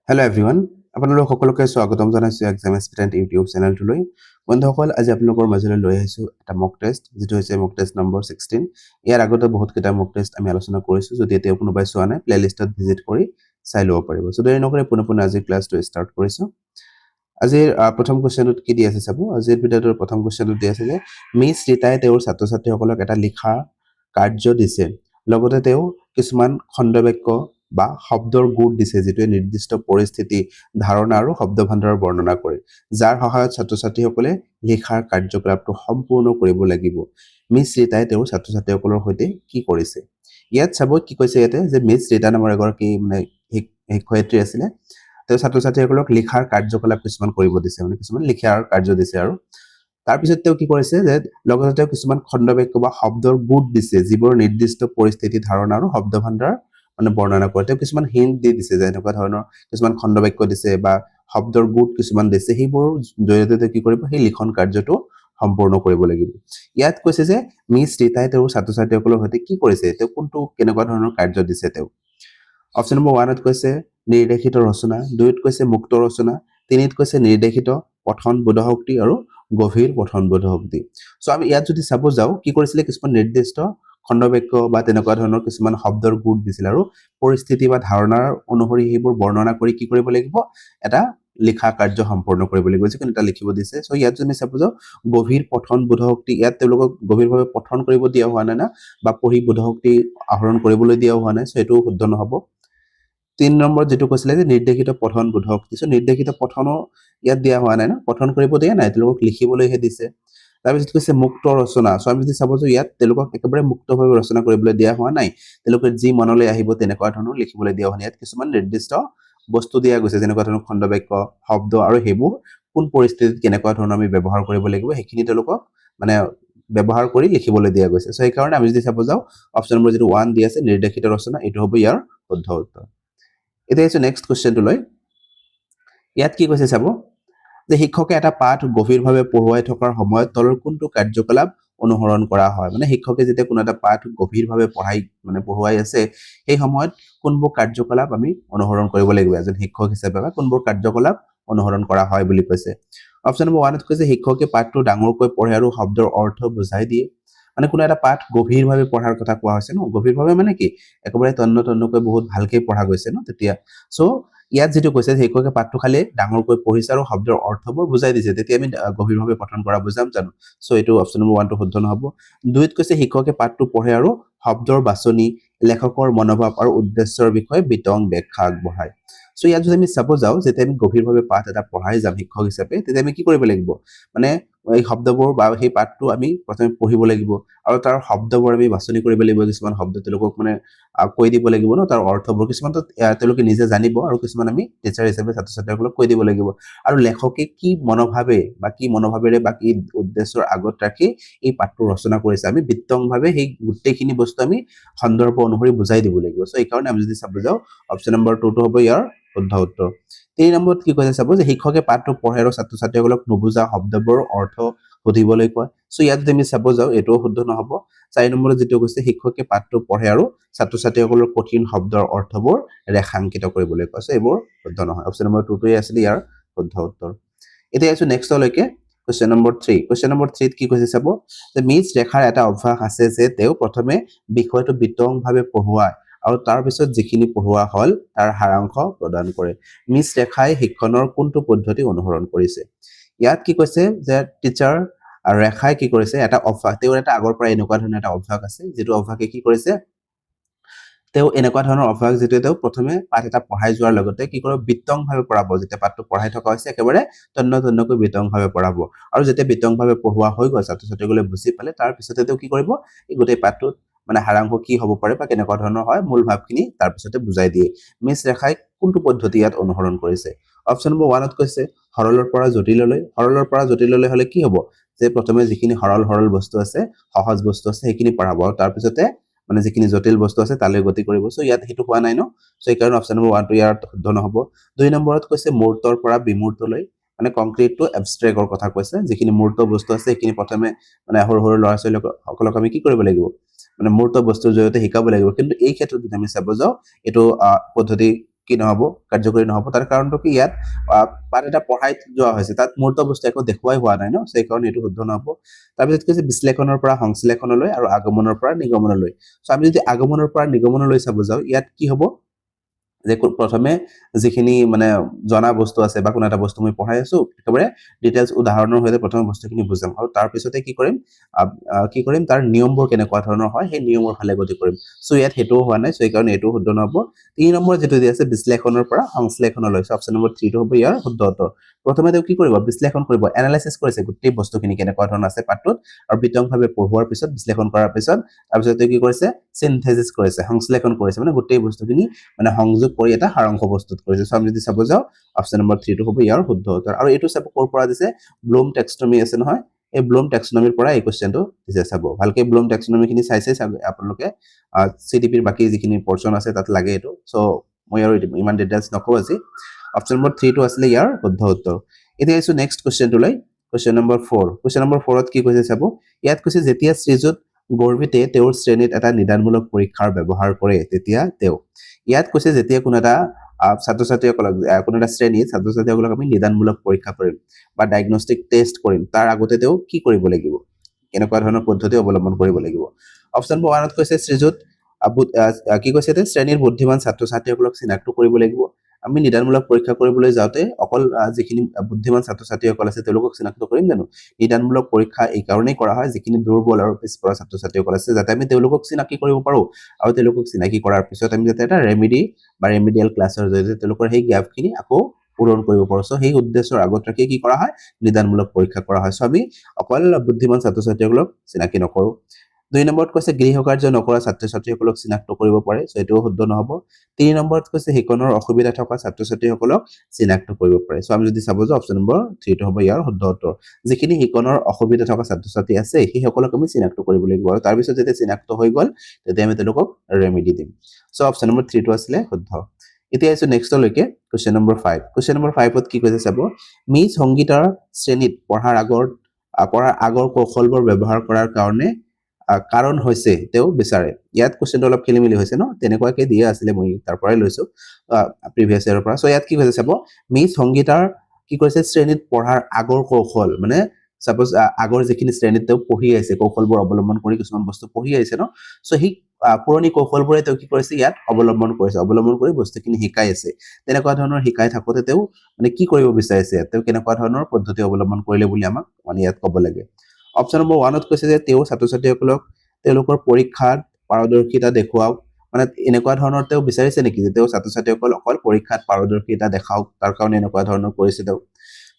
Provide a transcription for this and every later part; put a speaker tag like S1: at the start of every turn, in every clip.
S1: Hello' everyone আপোনালোক সকলোকে স্বাগতম জনাইছোঁ এক্সাম এস্পিৰেণ্ট ইউটিউব চেনেলটোলৈ বন্ধুসকল আজি আপোনালোকৰ মাজলৈ লৈ আহিছোঁ এটা মক টেষ্ট যিটো হৈছে মক টেষ্ট নম্বৰ 16 ইয়াৰ আগতে বহুতকেইটা মক টেষ্ট আমি আলোচনা কৰিছোঁ যদি এতিয়া কোনোবাই চোৱা নাই প্লেলিষ্টত ভিজিট কৰি চাই ল'ব পাৰিব চ' দেৰি নকৰি পোনে আজি ক্লাছটো ষ্টাৰ্ট কৰিছোঁ আজিৰ প্ৰথম কুৱেশ্যনটোত কি দি আছে চাব আজিৰ ভিডিঅ'টোৰ প্ৰথম কুৱেশ্যনটোত দি আছে যে মিছ ৰীতাই তেওঁৰ ছাত্ৰ ছাত্ৰীসকলক এটা লিখা কাৰ্য দিছে লগতে তেওঁ কিছুমান খণ্ডবাক্য বা শব্দৰ গোট দিছে যিটোৱে নিৰ্দিষ্ট পৰিস্থিতি ধাৰণা আৰু শব্দ ভাণ্ডাৰৰ বৰ্ণনা কৰে যাৰ সহায়ত ছাত্ৰ ছাত্ৰীসকলে লিখাৰ কাৰ্যকলাপটো সম্পূৰ্ণ কৰিব লাগিব মিছ ৰীতাই তেওঁৰ ছাত্ৰ ছাত্ৰীসকলৰ সৈতে কি কৰিছে ইয়াত চাব কি কৈছে ইয়াতে যে মিছ ৰীতা নামৰ এগৰাকী মানে শিক্ষয়িত্ৰী আছিলে তেওঁ ছাত্ৰ ছাত্ৰীসকলক লিখাৰ কাৰ্যকলাপ কিছুমান কৰিব দিছে মানে কিছুমান লিখাৰ কাৰ্য দিছে আৰু তাৰপিছত তেওঁ কি কৰিছে যে লগতে তেওঁ কিছুমান খণ্ডবাক্য বা শব্দৰ গোট দিছে যিবোৰ নিৰ্দিষ্ট পৰিস্থিতি ধাৰণা আৰু শব্দ ভাণ্ডাৰ মানে বৰ্ণনা কৰে তেওঁ কিছুমান হিন্ট দি দিছে যে এনেকুৱা ধৰণৰ কিছুমান খণ্ডবাক্য দিছে বা শব্দৰ গোট কিছুমান দিছে সেইবোৰ জৰিয়তে তেওঁ কি কৰিব সেই লিখন কাৰ্যটো সম্পূৰ্ণ কৰিব লাগিব ইয়াত কৈছে যে মিছ ৰীতাই তেওঁৰ ছাত্ৰ ছাত্ৰীসকলৰ সৈতে কি কৰিছে তেওঁ কোনটো কেনেকুৱা ধৰণৰ কাৰ্য দিছে তেওঁ অপশ্যন নম্বৰ 1ত কৈছে নিৰ্দেশিত ৰচনা 2ত কৈছে মুক্ত ৰচনা 3ত কৈছে নিৰ্দেশিত পঠন বোধশক্তি আৰু গভীৰ পঠন বোধশক্তি সো আমি ইয়াত যদি চাব যাও কি কৰিছিলে কিছুমান নিৰ্দিষ্ট খণ্ডবাক্য বা তেনেকুৱা ধৰণৰ কিছুমান শব্দৰ গোট দিছিল আৰু পৰিস্থিতি বা ধাৰণাৰ অনুসৰি সেইবোৰ বৰ্ণনা কৰি কি কৰিব লাগিব এটা লিখা কাৰ্য সম্পূৰ্ণ কৰিব লাগিব যিকোনো এটা লিখিব দিছে সো ইয়াত যদি চাব যাও গভীৰ পঠন বোধশক্তি ইয়াত তেওঁলোকক গভীৰভাৱে পঠন কৰিব দিয়া হোৱা নাই না বা পঢ়ি বোধশক্তি আহৰণ কৰিবলৈ দিয়া হোৱা নাই সো এটো শুদ্ধ নহব 3 নম্বৰ যেটো কৈছিলে যে নিৰ্দেশিত পঠন বোধশক্তি সো নিৰ্দেশিত পঠনো ইয়াত দিয়া হোৱা নাই না পঠন কৰিব দিয়া নাই তেওঁলোকক লিখিবলৈহে দিছে তাৰপিছত কৈছে মুক্ত ৰচনা সো আমি যদি চাব যে ইয়াত তেওঁলোকক একেবাৰে মুক্তভাৱে ৰচনা কৰিবলৈ দিয়া হোৱা নাই তেওঁলোকে যি মনলৈ আহিব তেনেকুৱা ধৰণৰ লিখিবলৈ দিয়া হোৱা নাই ইয়াত কিছুমান নিৰ্দিষ্ট বস্তু দিয়া গৈছে যেনেকুৱা ধৰণৰ খণ্ডবাক্য শব্দ আৰু হেবোৰ কোন পৰিস্থিতিত কেনেকুৱা ধৰণৰ আমি ব্যৱহাৰ কৰিব লাগিব হেখিনি তেওঁলোকক মানে ব্যৱহাৰ কৰি লিখিবলৈ দিয়া গৈছে সো এই কাৰণে আমি যদি চাব যাও অপচন নম্বৰ যেটো 1 দি আছে নিৰ্দেশিত ৰচনা এটো হ'ব ইয়াৰ শুদ্ধ উত্তৰ এতিয়া আছে নেক্সট কোৱেশ্চনটো লৈ ইয়াত কি কৈছে চাব যে শিক্ষকে এটা পাঠ গভীৰভাৱে পঢ়ুৱাই থকাৰ সময়ত তলৰ কোনটো কাৰ্যকলাপ অনুসৰণ কৰা হয় মানে শিক্ষকে যেতিয়া কোনো এটা পাঠ গভীৰভাৱে পঢ়ুৱাই আছে সেই সময়ত কোনবোৰ কাৰ্যকলাপ আমি অনুসৰণ কৰিব লাগিব এজন শিক্ষক হিচাপে বা কোনবোৰ কাৰ্যকলাপ অনুসৰণ কৰা হয় বুলি কৈছে অপচন নম্বৰ 1ত কৈছে শিক্ষকে পাঠটো ডাঙৰকৈ পঢ়ে আৰু শব্দৰ অৰ্থ বুজাই দিয়ে মানে কোনো এটা পাঠ গভীৰভাৱে পঢ়াৰ কথা কোৱা হৈছে ন গভীৰভাৱে মানে কি একেবাৰে তন্নকৈ বহুত ভালকৈ পঢ়া গৈছে ন তেতিয়া সো ইয়াত যেটো কৈছে শিক্ষকে পাঠটো খালি ডাঙৰকৈ পঢ়িছে আৰু শব্দৰ অৰ্থবোৰ বুজাই দিছে তেতিয়া আমি গভীৰভাৱে পঠন কৰা বুজাম জানো সো এটো অপচন নম্বৰ 1 টো শুদ্ধ নহব 2ত কৈছে শিক্ষকে পাঠটো পঢ়ে আৰু শব্দৰ বাছনি লেখকৰ মনোভাৱ আৰু উদ্দেশ্যৰ বিষয়ে বিতং ব্যাখ্যা আগবঢ়ায় সো ইয়াত যদি আমি চাব যাও যেতিয়া আমি গভীৰভাৱে পাঠ এটা পঢ়াই যাম শিক্ষক হিচাপে তেতিয়া আমি কি কৰিব লাগিব মানে এই শব্দবোৰ বা সেই পাঠটো আমি প্ৰথমে পঢ়িব লাগিব আৰু তাৰ শব্দবোৰ আমি বাছনি কৰিব লাগিব কিছুমান শব্দ তেওঁলোকক মানে কৈ দিব লাগিব ন তাৰ অৰ্থবোৰ কিছুমান তেওঁলোকে নিজে জানিব আৰু কিছুমান আমি টিচাৰ হিচাপে ছাত্ৰ ছাত্ৰীসকলক কৈ দিব লাগিব আৰু লেখকে কি মনোভাৱেৰে বা কি উদ্দেশ্যৰ আগত ৰাখি এই পাঠটো ৰচনা কৰিছে আমি বিতংভাৱে সেই গোটেইখিনি বস্তু আমি সন্দৰ্ভ অনুসৰি বুজাই দিব লাগিব সো এই কাৰণে আমি যদি চাব যাও অপচন নম্বৰ 2 টো হ'ব ইয়াৰ শুদ্ধ উত্তৰ 3 নম্বৰত কি কৈছে চাব যে শিক্ষকে পাঠটো পঢ়ে আৰু ছাত্ৰ ছাত্ৰীসকলক নুবুজা শব্দবোৰ অৰ্থ সুধিবলৈ কয় সো ইয়াত যদি আমি চাব যাও এটো শুদ্ধ নহব 4 নম্বৰত যেটো কৈছে শিক্ষকে পাঠটো পঢ়ে আৰু ছাত্ৰ ছাত্ৰীসকলৰ কঠিন শব্দৰ অৰ্থবোৰ ৰেখাঙ্কিত কৰিবলৈ কয় সো এইবোৰ শুদ্ধ নহয় অপচন নম্বৰ 2 টোই আছিল ইয়াৰ শুদ্ধ উত্তৰ এতিয়া আছে নেক্সটলৈকে কোৱেশ্চন নম্বৰ 3 কোৱেশ্চন নম্বৰ 3 ত কি কৈছে চাব যে মিছ ৰেখাৰ এটা অভ্যাস আছে যে তেওঁ প্ৰথমে বিষয়টো বিতংভাৱে পঢ়ুৱায় আৰু তাৰ পিছত যিখিনি পঢ়ুৱা হল তাৰ সাৰাংশ প্ৰদান কৰে মিছ ৰেখাই শিক্ষণৰ কোনটো পদ্ধতি অনুসৰণ কৰিছে ইয়াত কি কৈছে যে টিচাৰ ৰেখাই কি কৰিছে এটা অভ্যাস তেওঁৰ এটা আগৰ পৰা এনেকুৱা ধৰণৰ এটা অভ্যাস আছে যেটো অভ্যাসে কি কৰিছে তেওঁ এনেকুৱা ধৰণৰ অভ্যাস যেটো তেওঁ প্ৰথমে পাঠ এটা পঢ়াই যোৱাৰ লগতে কি কৰে বিতংভাৱে পঢ়াব যেতিয়া পাঠটো পঢ়াই থকা হৈছে একেবাৰে তন্নকৈ বিতংভাৱে পঢ়াব আৰু যেতিয়া বিতংভাৱে পঢ়ুৱা হৈ গ'ল ছাত্ৰ ছাত্ৰীসকলে বুজি পালে তাৰ পিছতে তেওঁ কি কৰিব এই গোটেই পাঠটোত মানে সাৰাংশ কি হ'ব পাৰে বা কেনেকুৱা ধৰণৰ হয় মূল ভাৱখিনি তাৰ পিছতে বুজাই দিয়ে মিছ ৰেখাই কোনটো পদ্ধতি ইয়াত অনুসৰণ কৰিছে অপচন নম্বৰ 1ত কৈছে সৰলৰ পৰা জটিললৈ হলে কি হ'ব যে প্ৰথমে যিখিনি সৰল বস্তু আছে সহজ বস্তু আছে সেইখিনি পঢ়াব আৰু তাৰ পিছতে মানে যিখিনি জটিল বস্তু আছে তালৈ গতি কৰিব সো ইয়াত হেতু হোৱা নাই ন সো এই কাৰণ অপচন নম্বৰ 1 টো ইয়াৰ শুদ্ধ নহব 2 নম্বৰত কৈছে মূৰ্তৰ পৰা বিমূৰ্তলৈ মানে কংক্ৰিট টু এবষ্ট্ৰেক্টৰ কথা কৈছে যিখিনি মূৰ্ত বস্তু আছে সেইখিনি প্ৰথমে মানে সৰু ল'ৰা ছোৱালীসকলক আমি কি কৰিব লাগিব মানে মূৰ্ত বস্তুৰ জৰিয়তে শিকাব লাগিব কিন্তু এই ক্ষেত্ৰত যদি আমি চাব যাও এটো পদ্ধতি কি নহব কাৰ্যকৰী নহব তাৰ কাৰণটো কি ইয়াত পাঠ এটা পঢ়াই যোৱা হৈছে তাত মূৰ্ত বস্তু একো দেখুৱাই হোৱা নাই ন সেই কাৰণে এইটো শুদ্ধ নহব তাৰপিছত কৈছে বিশ্লেষণৰ পৰা সংশ্লেষণলৈ আৰু আগমনৰ পৰা নিগমনলৈ সো আমি যদি আগমনৰ পৰা নিগমনলৈ চাব যাও ইয়াত কি হ'ব যে প্ৰথমে যিখিনি মানে জনা বস্তু আছে বা কোনো এটা বস্তু মই পঢ়াই আছো একেবাৰে ডিটেইলছ উদাহৰণৰ হৈতে প্ৰথম বস্তুখিনি বুজাম আৰু তাৰ পিছতে কি কৰিম তাৰ নিয়মবোৰ কেনেকুৱা ধৰণৰ হয় সেই নিয়মৰ ফালে গতি কৰিম সো ইয়াত হেতু হোৱা নাই সো এই কাৰণে এটো শুদ্ধ নহব 3 নম্বৰ যেটো দি আছে বিশ্লেষণৰ পৰা সংশ্লেষণলৈ সো অপচন নম্বৰ 3 টো হ'ব ইয়াৰ শুদ্ধ উত্তৰ প্ৰথমে তেওঁ কি কৰিব বিশ্লেষণ কৰিব এনালাইসিস কৰিছে গোটেই বস্তুখিনি কেনেকুৱা ধৰণৰ আছে পাঠটোত আৰু বিতংভাৱে পঢ়োৱাৰ পিছত বিশ্লেষণ কৰাৰ পিছত তাৰপিছত তেওঁ কি কৰিছে সিনথেসিস কৰিছে সংশ্লেষণ কৰিছে মানে গোটেই বস্তুখিনি মানে সংযোগ কৰি এটা সাৰাংশ প্ৰস্তুত কৰিছে সো আমি যদি চাব যাও অপচন নম্বৰ 3 টো হ'ব ইয়াৰ শুদ্ধ উত্তৰ আৰু এটো চাব কৰ পৰা দিছে ব্লুম টেক্সনমি আছে নহয় এই ব্লুম টেক্সনমিৰ পৰা এই কোৱেশ্চনটো দিছে চাব ভালকে ব্লুম টেক্সনমি খিনি চাইছে আপোনালোকে সিডিপিৰ বাকি যিখিনি পৰ্চন আছে তাত লাগে এটো সো মই আৰু ইমান ডিটেইলছ নকও আজি অপচন নম্বৰ 3 টো আছিল ইয়াৰ শুদ্ধ উত্তৰ এতিয়া আইছো নেক্সট কোৱেশ্চনটো লৈ কোৱেশ্চন নম্বৰ 4 কোৱেশ্চন নম্বৰ 4 ত কি কৈছে চাব ইয়াত কৈছে যেতিয়া শ্ৰীযুত গৰ্ভিতে তেওঁৰ শ্ৰেণীত এটা নিদানমূলক পৰীক্ষাৰ ব্যৱহাৰ কৰে তেতিয়া তেওঁ ইয়াত কৈছে যেতিয়া কোনো এটা ছাত্ৰ-ছাত্ৰীসকলক কোনো এটা শ্ৰেণীত ছাত্ৰ-ছাত্ৰীসকলক আমি নিদানমূলক পৰীক্ষা কৰিম বা ডায়াগনস্টিক টেষ্ট কৰিম তাৰ আগতে তেওঁ কি কৰিব লাগিব কেনেকুৱা ধৰণৰ পদ্ধতি অৱলম্বন কৰিব লাগিব অপচন 1 ত কৈছে শ্ৰীযুত কি কৈছে তে শ্ৰেণীৰ বুদ্ধিমান ছাত্ৰ-ছাত্ৰীসকলক চিনাক্ত কৰিব লাগিব আমি নিদানমূলক পৰীক্ষা কৰিবলৈ যাওতে অকল যিখিনি বুদ্ধিমান ছাত্ৰ-ছাত্ৰীসকল আছে তেওঁলোকক চিনাক্ত কৰিম জানো নিদানমূলক পৰীক্ষা এই কাৰণেই কৰা হয় যিখিনি দুৰ্বল আৰু পিছপৰা ছাত্ৰ-ছাত্ৰীসকল আছে যাতে আমি তেওঁলোকক চিনাক্ত কৰিব পাৰো আৰু তেওঁলোকক চিনাক্ত কৰাৰ পিছত আমি যাতে এটা ৰেমিডিয়েল ক্লাছৰ জৰিয়তে তেওঁলোকৰ সেই গ্যাপখিনি আকৌ পূৰণ কৰিব পাৰো সো সেই উদ্দেশ্যৰ আগত ৰাখি কি কৰা হয় নিদানমূলক পৰীক্ষা কৰা হয় সো আমি অকল বুদ্ধিমান ছাত্ৰ-ছাত্ৰীসকলক চিনাক্ত নকৰো 2 নম্বৰত কৈছে গৃহকাৰ্য নকৰা ছাত্ৰ-ছাত্ৰীসকলক চিনাক্ত কৰিব পাৰে সো এটো শুদ্ধ নহব 3 নম্বৰত কৈছে হিকনৰ অসুবিধা থকা ছাত্ৰ-ছাত্ৰীসকলক চিনাক্ত কৰিব পাৰে সো আমি যদি চাব যাও অপচন নম্বৰ 3 টো হ'ব ইয়াৰ শুদ্ধ উত্তৰ যিখিনি হিকনৰ অসুবিধা থকা ছাত্ৰ-ছাত্ৰী আছে সেই সকলক আমি চিনাক্ত কৰিব লাগিব আৰু তাৰ পিছত যেতিয়া চিনাক্ত হৈ গল তেতিয়া আমি তেওঁলোকক ৰেমেডি দিম সো অপচন নম্বৰ 3 টো আছিল শুদ্ধ এতিয়া আইছো নেক্সট লৈকে কোৱেশ্চন নম্বৰ 5 কোৱেশ্চন নম্বৰ 5 ত কি কৈছে চাব মিজ সংগীতৰ শ্ৰেণীত পঢ়াৰ আগৰ কৌশলবোৰ ব্যৱহাৰ কৰাৰ কাৰণ হৈছে তেওঁ বিচাৰে ইয়াত কোৱেশ্চনটো অলপ খেলিমেলি হৈছে ন তেনেকুৱাকে দিয়া আছিল মই তাৰ পৰাই লৈছো প্ৰিভিয়াস ইয়াৰৰ পৰা সো ইয়াত কি কৈছে চাব মিজ সংগীতৰ কি কৈছে শ্ৰেণীত পঢ়াৰ আগৰ কৌশল মানে সাপোজ আগৰ যিখিনি শ্ৰেণীত তেওঁ পঢ়ি আছে কৌশলবোৰ অৱলম্বন কৰি কিছুমান বস্তু পঢ়ি আছে ন সো হি পুৰণি কৌশলবোৰে তেওঁ কি কৰিছে ইয়াত অৱলম্বন কৰি বস্তুখিনি শিকাই আছে তেনেকুৱা ধৰণৰ শিকাই থাকোতে তেওঁ মানে কি কৰিব বিচাৰিছে তেওঁ কেনেকুৱা ধৰণৰ পদ্ধতি অৱলম্বন কৰিলে বুলি আমাক মানে ইয়াত ক'ব লাগে অপচন নম্বৰ 1 ত কৈছে যে তেওঁ ছাত্ৰ-ছাত্ৰীসকলক তেওঁলোকৰ পৰীক্ষাত পাৰদৰ্শিতা দেখুৱাওক মানে এনেকুৱা ধৰণৰ তেওঁ বিচাৰিছে নেকি যে তেওঁ ছাত্ৰ-ছাত্ৰীসকল অকল পৰীক্ষাত পাৰদৰ্শিতা দেখাওক তাৰ কাৰণে এনেকুৱা ধৰণৰ কৰিছে তেওঁ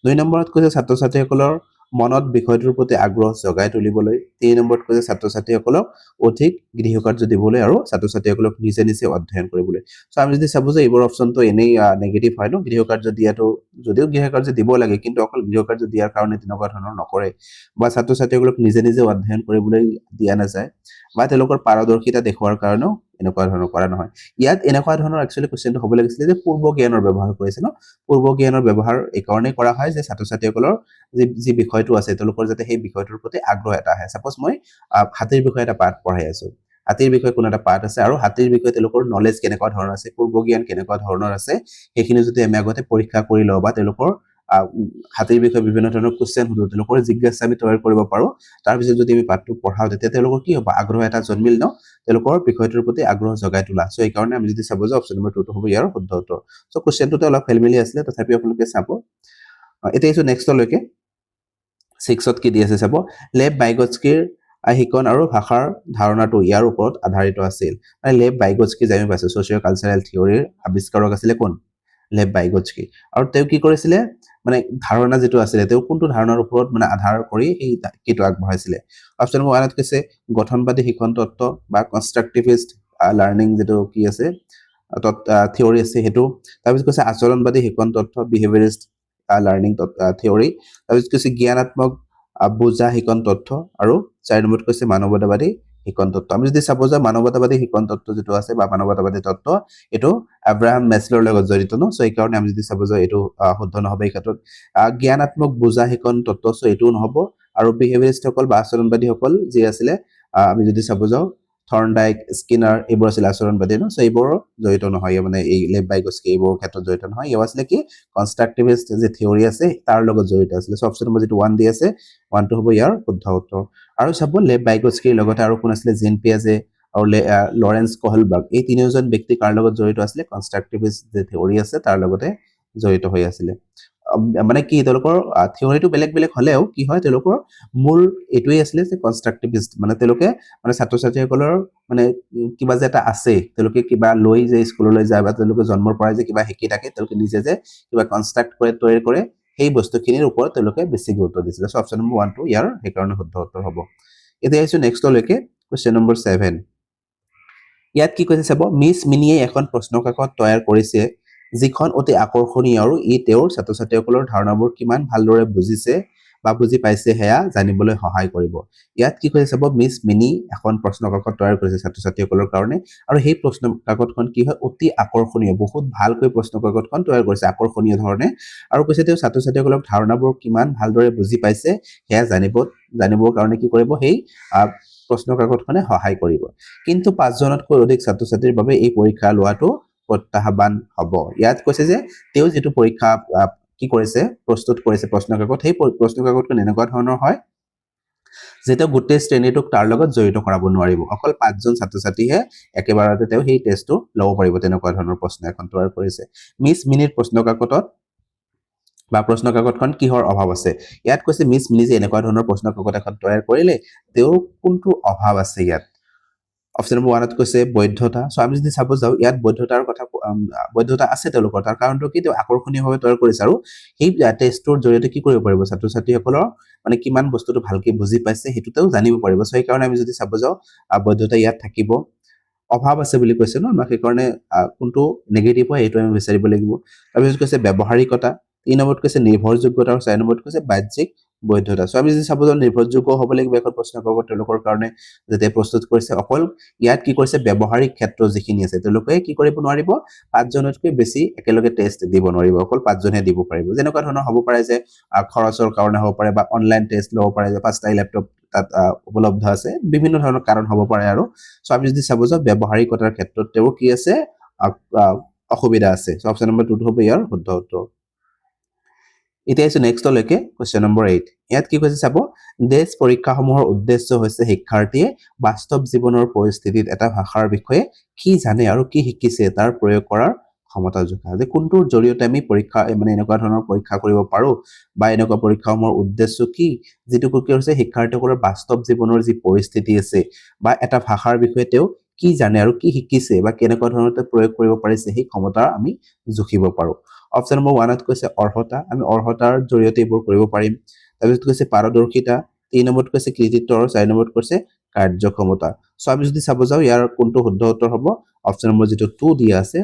S1: 2 নম্বৰত কৈছে ছাত্ৰ-ছাত্ৰীসকলৰ মনত বিষয়টোৰ প্ৰতি আগ্ৰহ জগাই তুলিবলৈ 3 নম্বৰত কৈছে ছাত্ৰ-ছাত্ৰীসকলক অধিক গৃহকাৰ্য দিবলৈ আৰু ছাত্ৰ-ছাত্ৰীসকলক নিজে অধ্যয়ন কৰিবলৈ সো আমি যদি চাবো যে এইবোৰ অপচনটো এনেই নেগেটিভ হয় ন গৃহকাৰ্য দিয়াটো যদিও গৃহকাৰ্য দিব লাগে কিন্তু অকল গৃহকাৰ্য দিয়াৰ কাৰণে তেনেকুৱা ধৰণৰ নকৰে বা ছাত্ৰ-ছাত্ৰীসকলক নিজে অধ্যয়ন কৰিবলৈ দিয়া নাযায় বা তেওঁলোকৰ পাৰদৰ্শিতা দেখুৱাৰ কাৰণেও এনেকুৱা ধৰণৰ কৰা নহয় ইয়াত এনেকুৱা ধৰণৰ একচুয়ালি কোৱেশ্চনটো হ'ব লাগিছিল যে পূৰ্ব জ্ঞানৰ ব্যৱহাৰ কৰিছে ন পূৰ্ব জ্ঞানৰ ব্যৱহাৰ এই কাৰণে কৰা হয় যে ছাত্ৰ-ছাত্ৰীসকলৰ যি বিষয়টো আছে তেওঁলোকৰ যাতে সেই বিষয়টোৰ প্ৰতি আগ্ৰহ এটা আহে সাপোজ মই হাতীৰ বিষয়ে এটা পাঠ পঢ়াই আছো হাতীৰ বিষয়ে কোনো এটা পাঠ আছে আৰু হাতীৰ বিষয়ে তেওঁলোকৰ নলেজ কেনেকুৱা ধৰণৰ আছে পূৰ্ব জ্ঞান কেনেকুৱা ধৰণৰ আছে সেইখিনি যদি আমি আগতে পৰীক্ষা কৰি লও বা তেওঁলোকৰ হাতীৰ বিষয়ে বিভিন্ন ধৰণৰ কোৱেশ্চন হলো তেওঁলোকৰ জিজ্ঞাসা আমি তৈয়াৰ কৰিব পাৰো তাৰ পিছত যদি আমি পাঠটো পঢ়াও তেতিয়া তেওঁলোকৰ কি হ'ব আগ্ৰহ এটা জন্মিল ন তেওঁলোকৰ বিষয়টোৰ প্ৰতি আগ্ৰহ জগাই তোলা সো এই কাৰণে আমি যদি চাব যাও অপচন নম্বৰ 2 টো হ'ব ইয়াৰ শুদ্ধ উত্তৰ সো কোৱেশ্চনটো অলপ খেলমেলি আছিল তথাপি আপোনালোকে চাব এতিয়া এইটো নেক্সট লৈকে 6 ত কি দি আছে চাব লেব বাইগস্কিৰ আহিকন আৰু ভাষাৰ ধাৰণাটো ইয়াৰ ওপৰত আধাৰিত আছিল মানে লেব বাইগস্কি জানি পাইছো সোশিও কালচাৰেল থিওৰিৰ আৱিষ্কাৰক আছিল কোন লেব বাইগস্কি আৰু তেওঁ কি কৰিছিলে মানে ধাৰণা যেটো আছিল তেওঁ কোনটো ধাৰণাৰ ওপৰত মানে আধাৰ কৰি এই কিটো আগবঢ়াইছিলে অপচন 1 ত কৈছে গঠনবাদী শিক্ষণ তত্ত্ব বা কনস্ট্ৰাকটিভিষ্ট লাৰ্নিং যেটো কি আছে থিওৰি আছে হেতু তাৰপিছত কৈছে আচৰণবাদী শিক্ষণ তত্ত্ব বিহেভিয়ৰিষ্ট লাৰ্নিং থিওৰি তাৰপিছত কৈছে জ্ঞানাত্মক বুজা শিক্ষণ তত্ত্ব আৰু 4 নম্বৰত কৈছে মানৱতাবাদী শিক্ষণ তত্ত্ব আমি যদি চাব যাও মানৱতাবাদী শিক্ষণ তত্ত্ব যেটো আছে বা মানৱতাবাদী তত্ত্ব এটো আব্ৰাহাম মেছলৰ লগত জড়িত ন সো এই কাৰণে আমি যদি চাব যাও এটো শুদ্ধ নহব এই ক্ষেত্ৰত জ্ঞানাত্মক বুজা শিক্ষণ তত্ত্ব সো এটো নহব আৰু বিহেভিয়ৰিষ্ট সকল বা আচৰণবাদী সকল যি আছিল আমি যদি চাব যাও থৰ্নডাইক, স্কিনাৰ এইবোৰ আছিল আচৰণবাদী ন, চ' এইবোৰ জড়িত নহয়, মানে এই লেভ বাইগস্কি এইবোৰৰ ক্ষেত্ৰত জড়িত নহয়। এয়া আছিলে কি কনষ্ট্ৰাকটিভিষ্ট যে থিয়ৰী আছে তাৰ লগত জড়িত আছিলে। চ' অপশ্যন নম্বৰ যিটো 1 দি আছে 1টো হ'ব ইয়াৰ শুদ্ধ উত্তৰ। আৰু চাব লেভ বাইগস্কিৰ লগতে আৰু কোন আছিলে, জিন পিয়াজে আৰু লৰেন্স কহেলবাৰ্গ, এই তিনিওজন ব্যক্তি কাৰ লগত জড়িত আছিলে, কনষ্ট্ৰাকটিভিষ্ট যে থিয়ৰী আছে তাৰ লগতে জড়িত হৈ আছিলে। মানে কি তেওঁলোকৰ থিয়ৰিটো বেলেগ বেলেগ হলেও কি হয়, তেওঁলোকৰ মূল এইটোৱেই আছিলে যে কনষ্ট্ৰাকটিভিষ্ট, মানে তেওঁলোকে মানে ছাত্ৰ ছাত্ৰীসকলৰ মানে কিবা যে এটা আছে, তেওঁলোকে কিবা লৈ যে স্কুললৈ যায় বা তেওঁলোকে জন্মৰ পৰাই যে কিবা শিকি থাকে, তেওঁলোকে নিজে যে কিবা কনষ্ট্ৰাক্ট কৰে, তৈয়াৰ কৰে, সেই বস্তুখিনিৰ ওপৰত তেওঁলোকে বেছি গুৰুত্ব দিছিলে। চ' অপশ্যন নম্বৰ 1টো ইয়াৰ সেইকাৰণে শুদ্ধ উত্তৰ হ'ব। এতিয়া আহিছো নেক্সটলৈকে, কুৱেশ্যন নম্বৰ 7। ইয়াত কি কৈছে চাব, মিছ মিনিয়ে এখন প্ৰশ্ন কাকত তৈয়াৰ কৰিছে যিখন অতি আকৰ্ষণীয় আৰু ই তেওঁৰ ছাত্ৰ ছাত্ৰীসকলৰ ধাৰণাবোৰ কিমান ভালদৰে বুজিছে বা বুজি পাইছে সেয়া জানিবলৈ সহায় কৰিব। ইয়াত কি কৈছে চাব, মিছ মিনি এখন প্ৰশ্ন কাকত তৈয়াৰ কৰিছে ছাত্ৰ ছাত্ৰীসকলৰ কাৰণে, আৰু সেই প্ৰশ্ন কাকতখন কি হয়, অতি আকৰ্ষণীয়, বহুত ভালকৈ প্ৰশ্ন কাকতখন তৈয়াৰ কৰিছে আকৰ্ষণীয় ধৰণে, আৰু কৈছে তেওঁ ছাত্ৰ ছাত্ৰীসকলক ধাৰণাবোৰ কিমান ভালদৰে বুজি পাইছে সেয়া জানিবৰ কাৰণে কি কৰিব, সেই প্ৰশ্ন কাকতখনে সহায় কৰিব। কিন্তু 5জনতকৈ অধিক ছাত্ৰ ছাত্ৰীৰ বাবে এই পৰীক্ষা লোৱাটো প্ৰত্যাহ্বান হ'ব। ইয়াত কৈছে যে তেওঁ যিটো পৰীক্ষা কি কৰিছে, প্ৰস্তুত কৰিছে প্ৰশ্ন কাকত, সেই প্ৰশ্ন কাকতখন এনেকুৱা ধৰণৰ হয় যেতিয়া গোটেই শ্ৰেণীটোক তাৰ লগত জড়িত কৰাব নোৱাৰিব, অকল 5জন ছাত্ৰ ছাত্ৰীহে একেবাৰতে তেওঁ সেই টেষ্টটো ল'ব পাৰিব, তেনেকুৱা ধৰণৰ প্ৰশ্ন এখন তৈয়াৰ কৰিছে। মিছ মিনিৰ প্ৰশ্ন কাকতত বা প্ৰশ্ন কাকতখন কিহৰ অভাৱ আছে? ইয়াত কৈছে মিছ মিনি যে এনেকুৱা ধৰণৰ প্ৰশ্ন কাকত এখন তৈয়াৰ কৰিলে তেওঁৰ কোনটো অভাৱ আছে ইয়াত? অপশ্যন নম্বৰ 1ত কৈছে বৈধতা। চ' আমি যদি চাব যাওঁ ইয়াত বৈধতাৰ কথা, বৈধতা আছে তেওঁলোকৰ, তাৰ কাৰণটো কি, তেওঁ আকৰ্ষণীয়ভাৱে তৈয়াৰ কৰিছে আৰু সেই টেষ্টটোৰ জৰিয়তে কি কৰিব পাৰিব, ছাত্ৰ ছাত্ৰীসকলৰ মানে কিমান বস্তুটো ভালকে বুজি পাইছে সেইটোতেও জানিব পাৰিব। চ' সেইকাৰণে আমি যদি চাব যাওঁ বৈধতা ইয়াত থাকিব। অভাৱ আছে বুলি কৈছে ন, আমাক সেইকাৰণে কোনটো নেগেটিভ হয় এইটো আমি বিচাৰিব লাগিব। তাৰপিছত কৈছে ব্যৱহাৰিকতা, 3 নম্বৰত কৈছে নিৰ্ভৰযোগ্যতা, আৰু 4 নম্বৰত কৈছে বাহ্যিক বৈধতা। চ' আমি যদি চাব যাওঁ নিৰ্ভৰযোগ্য হ'ব লাগিব এখন প্ৰশ্ন কাকত তেওঁলোকৰ কাৰণে যেতিয়া প্ৰস্তুত কৰিছে। অকল ইয়াত কি কৰিছে, ব্যৱহাৰিক ক্ষেত্ৰ যিখিনি আছে তেওঁলোকে কি কৰিব নোৱাৰিব, 5জনতকৈ বেছি একেলগে টেষ্ট দিব নোৱাৰিব, অকল 5জনহে দিব পাৰিব। যেনেকুৱা ধৰণৰ হ'ব পাৰে যে খৰচৰ কাৰণে হ'ব পাৰে, বা অনলাইন টেষ্ট ল'ব পাৰে, যে 5টাই লেপটপ তাত উপলব্ধ আছে, বিভিন্ন ধৰণৰ কাৰণ হ'ব পাৰে আৰু। চ' আমি যদি চাব যাওঁ ব্যৱহাৰিকতাৰ ক্ষেত্ৰত তেওঁৰ কি আছে, অসুবিধা আছে। চ' অপশ্যন নম্বৰ 2টো হ'ব ইয়াৰ শুদ্ধ উত্তৰ। এতিয়া আহিছো নেক্সটলৈকে, কুৱেশ্যন নম্বৰ 8। ইয়াত কি কৈছে চাব, ডেছ পৰীক্ষাসমূহৰ উদ্দেশ্য হৈছে শিক্ষাৰ্থীয়ে বাস্তৱ জীৱনৰ পৰিস্থিতিত এটা ভাষাৰ বিষয়ে কি জানে আৰু কি শিকিছে তাৰ প্ৰয়োগ কৰাৰ ক্ষমতা জোখা। যে কোনটোৰ জৰিয়তে আমি পৰীক্ষা মানে এনেকুৱা ধৰণৰ পৰীক্ষা কৰিব পাৰো, বা এনেকুৱা পৰীক্ষাসমূহৰ উদ্দেশ্য কি, যিটো কি হৈছে শিক্ষাৰ্থীসকলৰ বাস্তৱ জীৱনৰ যি পৰিস্থিতি আছে, বা এটা ভাষাৰ বিষয়ে তেওঁ কি জানে আৰু কি শিকিছে বা কেনেকুৱা ধৰণৰ প্ৰয়োগ কৰিব পাৰিছে, সেই ক্ষমতা আমি জুখিব পাৰো। অপশ্যন নম্বৰ 1ত কৈছে অৰ্হতা, আমি অৰ্হতাৰ জৰিয়তে এইবোৰ কৰিব পাৰিম। তাৰপিছত কৈছে পাৰদৰ্শিতা, 3 নম্বৰত কৈছে কৃতিত্ব, আৰু 4 নম্বৰত কৈছে কাৰ্যক্ষমতা। চ' আমি যদি চাব যাওঁ ইয়াৰ কোনটো শুদ্ধ উত্তৰ হ'ব, অপশ্যন নম্বৰ যিটো 2 দিয়া আছে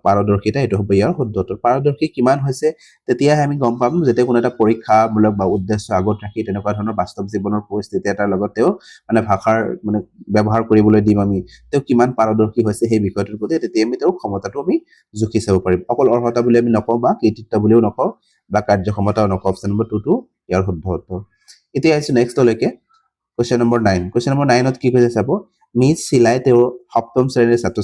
S1: পাৰদৰ্শিতা, এইটো হ'ব ইয়াৰ শুদ্ধ উত্তৰ। পাৰদৰ্শী কিমান হৈছে তেতিয়াহে আমি গম পাম, যেতিয়া কোনো এটা পৰীক্ষামূলক বা উদ্দেশ্য আগত ৰাখি তেনেকুৱা ধৰণৰ বাস্তৱ জীৱনৰ পৰিস্থিতি এটাৰ লগত তেওঁ মানে ভাষাৰ মানে ব্যৱহাৰ কৰিবলৈ দিম আমি, তেওঁ কিমান পাৰদৰ্শী হৈছে সেই বিষয়টোৰ প্ৰতি, তেতিয়া আমি তেওঁৰ ক্ষমতাটো আমি জুখি চাব পাৰিম। অকল অৰ্হতা বুলি আমি নকওঁ, বা কৃতিত্ব বুলিও নকওঁ, বা কাৰ্যক্ষমতাও নকওঁ। অপশ্যন নম্বৰ 2টো ইয়াৰ শুদ্ধ উত্তৰ। এতিয়া আহিছো নেক্সটলৈকে, কুৱেশ্যন নম্বৰ 9। কুৱেশ্যন নম্বৰ 9ত কি কৈছে চাব, মিছ চিলাই তেওঁৰ 7ম শ্ৰেণীৰ ছাত্ৰ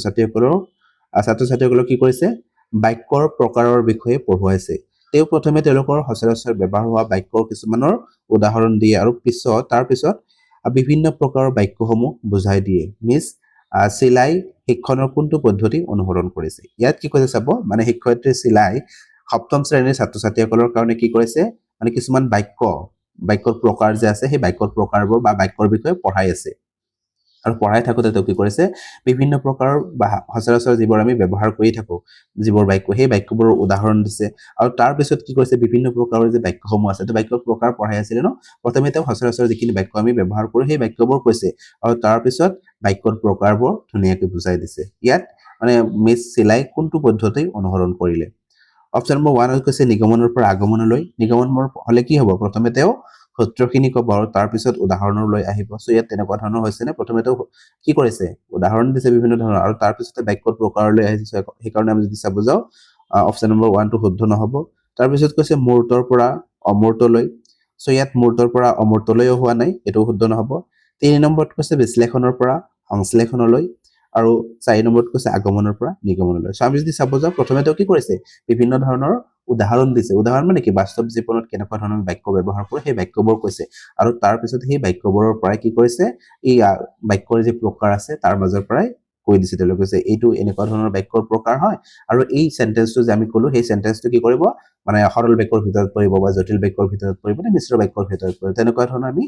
S1: ছাত্ৰীসকলক কি কৰিছে, বাক্যৰ প্ৰকাৰৰ বিষয়ে পঢ়ুৱাইছে। তেওঁ প্ৰথমে তেওঁলোকৰ সচৰাচৰ ব্যৱহাৰ হোৱা বাক্যৰ কিছুমানৰ উদাহৰণ দিয়ে, আৰু তাৰ পিছত বিভিন্ন প্ৰকাৰৰ বাক্যসমূহ বুজাই দিয়ে। মিছ চিলাই শিক্ষণৰ কোনটো পদ্ধতি অনুসৰণ কৰিছে? ইয়াত কি কৈছে চাব, মানে শিক্ষয়িত্ৰী চিলাই 7ম শ্ৰেণীৰ ছাত্ৰ ছাত্ৰীসকলৰ কাৰণে কি কৰিছে, মানে কিছুমান বাক্যৰ প্ৰকাৰ যে আছে, সেই বাক্যৰ প্ৰকাৰবোৰ বা বাক্যৰ বিষয়ে পঢ়াই আছে, আৰু পঢ়াই থাকোঁতে তেওঁ কি কৰিছে, বিভিন্ন প্ৰকাৰৰ বা সচৰাচৰ যিবোৰ আমি ব্যৱহাৰ কৰি থাকোঁ যিবোৰ বাক্য, সেই বাক্যবোৰৰ উদাহৰণ দিছে, আৰু তাৰপিছত কি কৰিছে, বিভিন্ন প্ৰকাৰৰ যে বাক্যসমূহ আছে, তো বাক্যৰ প্ৰকাৰ পঢ়াই আছিলে ন, প্ৰথমে তেওঁ সচৰাচৰ যিখিনি বাক্য আমি ব্যৱহাৰ কৰোঁ সেই বাক্যবোৰ কৈছে, আৰু তাৰপিছত বাক্যৰ প্ৰকাৰবোৰ ধুনীয়াকৈ বুজাই দিছে। ইয়াত মানে মিছ চিলাই কোনটো পদ্ধতি অনুসৰণ কৰিলে? অপশ্যন নম্বৰ 1ত কৈছে নিগমনৰ পৰা আগমনলৈ। নিগমনৰ হ'লে কি হ'ব, প্ৰথমে তেওঁ সূত্ৰখিনি ক'ব, আৰু তাৰপিছত উদাহৰণলৈ আহিব। চ' ইয়াত তেনেকুৱা ধৰণৰ হৈছে নে, প্ৰথমে তেওঁ কি কৰিছে, উদাহৰণ দিছে বিভিন্ন ধৰণৰ, আৰু তাৰপিছতে বাক্যৰ প্ৰকাৰলৈ আহিছে। সেইকাৰণে আমি যদি চাব যাওঁ অপশ্যন নম্বৰ 1টো শুদ্ধ নহ'ব। তাৰপিছত কৈছে মূৰ্তৰ পৰা অমূৰ্তলৈ। চ' ইয়াত মূৰ্তৰ পৰা অমূৰ্তলৈও হোৱা নাই, এইটো শুদ্ধ নহ'ব। 3 নম্বৰত কৈছে বিশ্লেষণৰ পৰা সংশ্লেষণলৈ আৰু 4 নম্বৰত কৈছে আগমনৰ পৰা নিগমনলৈ সো আমি যদি চাব যাওঁ প্ৰথমে তেওঁ কি কৰিছে বিভিন্ন ধৰণৰ উদাহৰণ দিছে উদাহৰণ মানে কি বাস্তৱ জীৱনত কেনেকুৱা ধৰণৰ বাক্য ব্যৱহাৰ কৰে সেই বাক্যবোৰ কৈছে আৰু তাৰ পিছত সেই বাক্যবোৰৰ পৰাই কি কৰিছে এই বাক্যৰ যে প্ৰকাৰ আছে তাৰ মাজৰ পৰাই কৈ দিছে তেওঁলোকে কৈছে এইটো এনেকুৱা ধৰণৰ বাক্যৰ প্ৰকাৰ হয় আৰু এই সেন্টেন্সটো যে আমি কলো সেই সেন্টেন্সটো কি কৰিব মানে সৰল বাক্যৰ ভিতৰত পৰিব বা জটিল বাক্যৰ ভিতৰত পৰিব নে মিশ্ৰ বাক্যৰ ভিতৰত পৰিব তেনেকুৱা ধৰণৰ আমি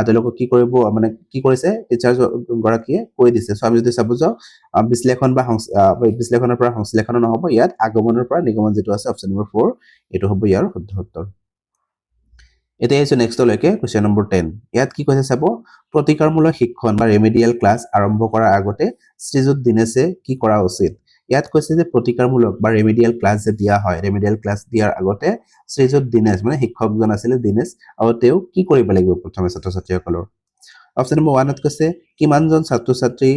S1: তেওঁলোকক কি কৰিব মানে কি কৰিছে টিচাৰ গৰাকীয়ে কৈ দিছে সো আমি যদি চাব যাওঁ বিশ্লেষণ বা বিশ্লেষণৰ পৰা সংশ্লেষণ নহব ইয়াত আগমনৰ পৰা নিগমন যেটো আছে অপচন নম্বৰ 4 এটো হ'ব ইয়াৰ শুদ্ধ উত্তৰ এতিয়া আছে নেক্সট লৈকে কোৱেশ্চন নম্বৰ 10 ইয়াত কি কৈছে চাব প্ৰতিকাৰমূলক শিক্ষণ বা ৰেমেডিয়েল ক্লাছ আৰম্ভ কৰাৰ আগতে শ্ৰীযুত দিনেশে কি কৰা উচিত ইয়াত কৈছে যে প্ৰতিকাৰমূলক বা ৰেমেডিয়েল ক্লাছ যে দিয়া হয় ৰেমেডিয়েল ক্লাছ দিয়াৰ আগতে শ্ৰীযুত দিনেশ মানে শিক্ষকজন আছিল দিনেশ আৰু তেওঁ কি কৰিব লাগিব প্ৰথমে ছাত্ৰ-ছাত্ৰীসকলৰ অপচন নম্বৰ 1 ত কৈছে কিমানজন ছাত্ৰ-ছাত্ৰী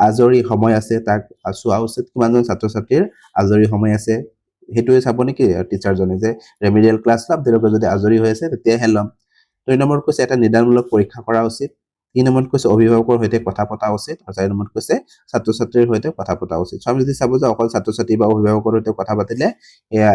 S1: আজৰি সময় আছে তাক চোৱা উচিত কিমানজন ছাত্ৰ-ছাত্ৰীৰ আজৰি সময় আছে হেতুৱে চাব নেকি টিচাৰজনে যে ৰেমেডিয়েল ক্লাছ লাভ তেওঁলোকে যদি আজৰি হৈ আছে তেতিয়াহে লম 2 নম্বৰত কৈছে এটা নিদানমূলক পৰীক্ষা কৰা উচিত 3 নম্বৰত কৈছে অভিভাৱকৰ সৈতে কথা পতা উচিত আৰু 4 নম্বৰত কৈছে ছাত্ৰ-ছাত্ৰীৰ সৈতে কথা পতা উচিত আমি যদি চাব যাওঁ অকল ছাত্ৰ-ছাত্ৰী বা অভিভাৱকৰ সৈতে কথা পাতিলে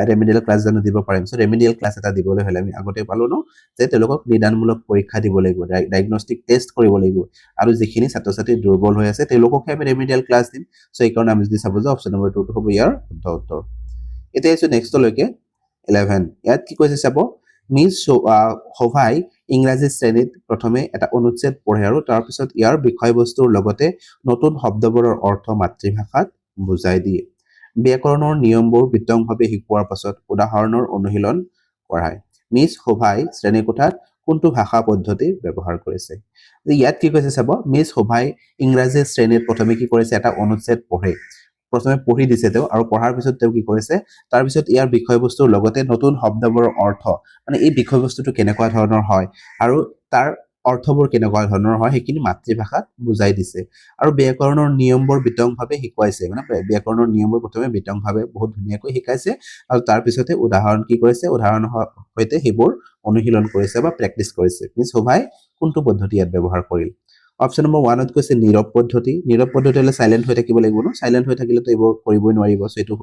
S1: ৰেমেডিয়েল ক্লাছ জানো দিব পাৰিম সো ৰেমেডিয়েল ক্লাছ এটা দিবলৈ হলে আমি আগতে পালো ন যে তেওঁলোকক নিদানমূলক পৰীক্ষা দিব লাগিব ডায়াগনস্টিক টেষ্ট কৰিব লাগিব আৰু যিখিনি ছাত্ৰ-ছাত্ৰী দুৰ্বল হৈ আছে তেওঁলোককহে আমি ৰেমেডিয়েল ক্লাছ দিম সো এই কাৰণে আমি যদি চাব যাওঁ অপচন নম্বৰ 2 টো হ'ব ইয়াৰ শুদ্ধ উত্তৰ এতিয়া আছে নেক্সট লৈকে 11 ইয়াত কি কৈছে চাব মিস সভাই ইংৰাজী শ্ৰেণীত প্ৰথমে এটা অনুচ্ছেদ পঢ়ে আৰু তাৰ পিছত ইয়াৰ বিষয়বস্তুৰ লগতে নতুন শব্দবোৰৰ অৰ্থ মাতৃভাষাত বুজাই দিয়ে ব্যাকৰণৰ নিয়মবোৰ বিতংভাৱে শিকোৱাৰ পাছত উদাহৰণৰ অনুশীলন কৰায় মিস সভাই শ্ৰেণীকোঠাত কোনটো ভাষা পদ্ধতি ব্যৱহাৰ কৰিছে ইয়াত কি কৈছে চাব মিস সভাই ইংৰাজী শ্ৰেণীত প্ৰথমে কি কৰিছে এটা অনুচ্ছেদ পঢ়ে প্ৰথমে পঢ়ি দিছে তেওঁ আৰু পঢ়াৰ পিছত তেওঁ কি কৰিছে তাৰ পিছত ইয়াৰ বিষয়বস্তুৰ লগতে নতুন শব্দবোৰৰ অৰ্থ মানে এই বিষয়বস্তুটো কেনেকুৱা ধৰণৰ হয় আৰু তাৰ অৰ্থবোৰ কেনেকুৱা ধৰণৰ হয় হেকিনি মাতৃভাষাত বুজাই দিছে আৰু ব্যাকৰণৰ নিয়মবোৰ বিতংভাৱে শিকাইছে মানে ব্যাকৰণৰ নিয়মবোৰ প্ৰথমে বিতংভাৱে বহুত ধুনীয়াকৈ শিকাইছে আৰু তাৰ পিছতে উদাহৰণ কি কৰিছে উদাহৰণৰ সৈতে হেবোৰ অনুশীলন কৰিছে বা প্ৰেক্টিস কৰিছে মিস সভাই কোনটো পদ্ধতি ইয়াত ব্যৱহাৰ কৰিল অপচন নম্বৰ 1 ত কৈছে নীৰৱ পদ্ধতি হলে সাইলেন্ট হৈ থাকিব লাগিব ন সাইলেন্ট হৈ থাকিলে তো এইবোৰ কৰিবই নোৱাৰিব সো এটো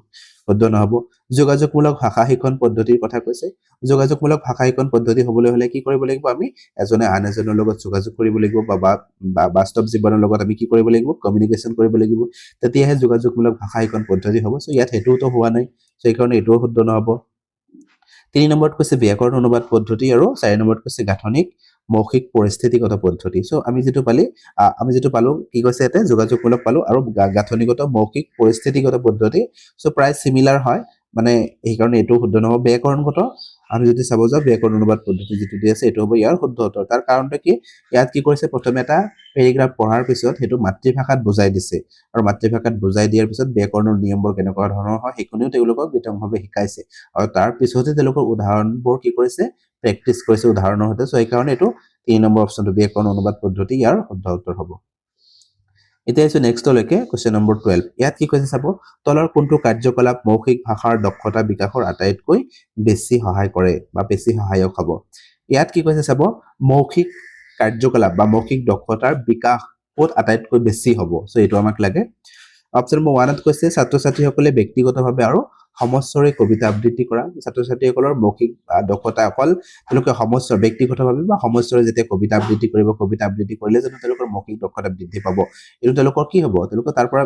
S1: শুদ্ধ নহব যোগাযোগমূলক ভাষা শিক্ষণ পদ্ধতিৰ কথা কৈছে যোগাযোগমূলক ভাষা শিক্ষণ পদ্ধতি হ'বলৈ হলে কি কৰিব লাগিব আমি এজনে আন এজনৰ লগত যোগাযোগ কৰিব লাগিব বা বাস্তৱ জীৱনৰ লগত আমি কি কৰিব লাগিব কমিউনিকেশ্যন কৰিব লাগিব তেতিয়াহে যোগাযোগমূলক ভাষা শিক্ষণ পদ্ধতি হ'ব সো ইয়াত হেতুটো হোৱা নাই সো এই কাৰণে এটো শুদ্ধ নহব 3 নম্বৰত কৈছে ব্যাকৰণ অনুবাদ পদ্ধতি আৰু 4 নম্বৰত কৈছে গাঠনিক মৌখিক পৰিস্থিতিগত পদ্ধতি সো আমি যেটো পালো কি কৈছে এতে যোগাযোগমূলক পালো আৰু গাঠনিগত মৌখিক পৰিস্থিতিগত পদ্ধতি সো প্ৰায় সিমিলাৰ হয় মানে এই কাৰণে এটো শুদ্ধ নহব ব্যাকৰণগত আমি যদি চাব যাওঁ ব্যাকৰণ অনুবাদ পদ্ধতি যেটো দি আছে এটো হ'ব ইয়াৰ শুদ্ধ উত্তৰ তাৰ কাৰণটো কি ইয়াত কি কৰিছে প্ৰথমে এটা পেৰাগ্ৰাফ পঢ়াৰ পিছত হেতু মাতৃভাষাত বুজাই দিছে আৰু মাতৃভাষাত বুজাই দিয়াৰ পিছত ব্যাকৰণৰ নিয়মবোৰ কেনেকুৱা ধৰণৰ হয় হেকনিও তেওঁলোকক বিতংভাৱে শিকাইছে আৰু তাৰ পিছতে তেওঁলোকৰ উদাহৰণবোৰ কি কৰিছে প্ৰেক্টিস কৰিছে উদাহৰণৰ সৈতে সো এই কাৰণে এটো 3 নম্বৰ অপচনটো ব্যাকৰণ অনুবাদ পদ্ধতি ইয়াৰ শুদ্ধ উত্তৰ হ'ব এতিয়া আছে নেক্সট লৈকে কোৱেশ্চন নম্বৰ 12 ইয়াত কি কৈছে চাব তলৰ কোনটো কাৰ্যকলাপ মৌখিক ভাষাৰ দক্ষতা বিকাশৰ আটাইতকৈ বেছি সহায় কৰে বা বেছি সহায়ক হ'ব ইয়াত কি কৈছে চাব মৌখিক কাৰ্যকলাপ বা মৌখিক দক্ষতাৰ বিকাশ ক'ত আটাইতকৈ বেছি হ'ব সো এটো আমাক লাগে অপচন নম্বৰ 1 ত কৈছে ছাত্ৰ-ছাত্ৰীসকলে ব্যক্তিগতভাৱে আৰু সমস্বৰে কবিতা আবৃত্তি কৰা ছাত্ৰ-ছাত্ৰীসকলৰ মৌখিক দক্ষতা অকল তেওঁলোকে সমস্যৰ ব্যক্তিগতভাৱে বা সমস্যৰে যেতিয়া কবিতা আবৃত্তি কৰিব কবিতা আবৃত্তি কৰিলে যেন তেওঁলোকৰ মৌখিক দক্ষতা বৃদ্ধি পাব এটো তেওঁলোকৰ কি হ'ব তেওঁলোকৰ তাৰ পৰা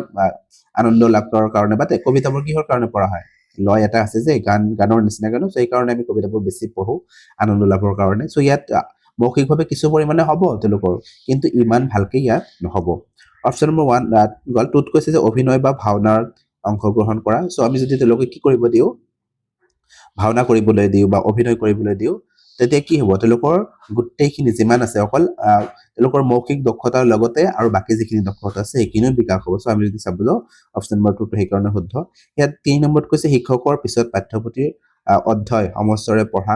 S1: আনন্দ লাভ কৰাৰ কাৰণে বা কবিতাবোৰ কিহৰ কাৰণে পঢ়া হয় লয় এটা আছে যে গানৰ নিচিনা গানো সো এই কাৰণে আমি কবিতাবোৰ বেছি পঢ়ো আনন্দ লাভৰ কাৰণে সো ইয়াত মৌখিকভাৱে কিছু পৰিমাণে হ'ব তেওঁলোকৰ কিন্তু ইমান ভালকে ইয়াত নহব অপচন নম্বৰ 1 গল টুত কৈছে যে অভিনয় বা ভাওনাৰ অংশগ্ৰহণ কৰা সো আমি যদি তেওঁলোকে কি কৰিব দিও ভাওনা কৰিবলৈ দিও বা অভিনয় কৰিবলৈ দিও তেতিয়া কি হ'ব তেওঁলোকৰ গুটেইখিনি যিমান আছে অকল তেওঁলোকৰ মৌখিক দক্ষতাৰ লগতে আৰু বাকি যিখিনি দক্ষতা আছে হেকিনিও বিকাশ হ'ব সো আমি যদি চাব যাও অপচন নম্বৰ 2 টো হেকাৰণে শুদ্ধ ইয়াত 3 নম্বৰত কৈছে শিক্ষকৰ পিছত পাঠ্যপুথিৰ অধ্যয় সমস্যৰে পঢ়া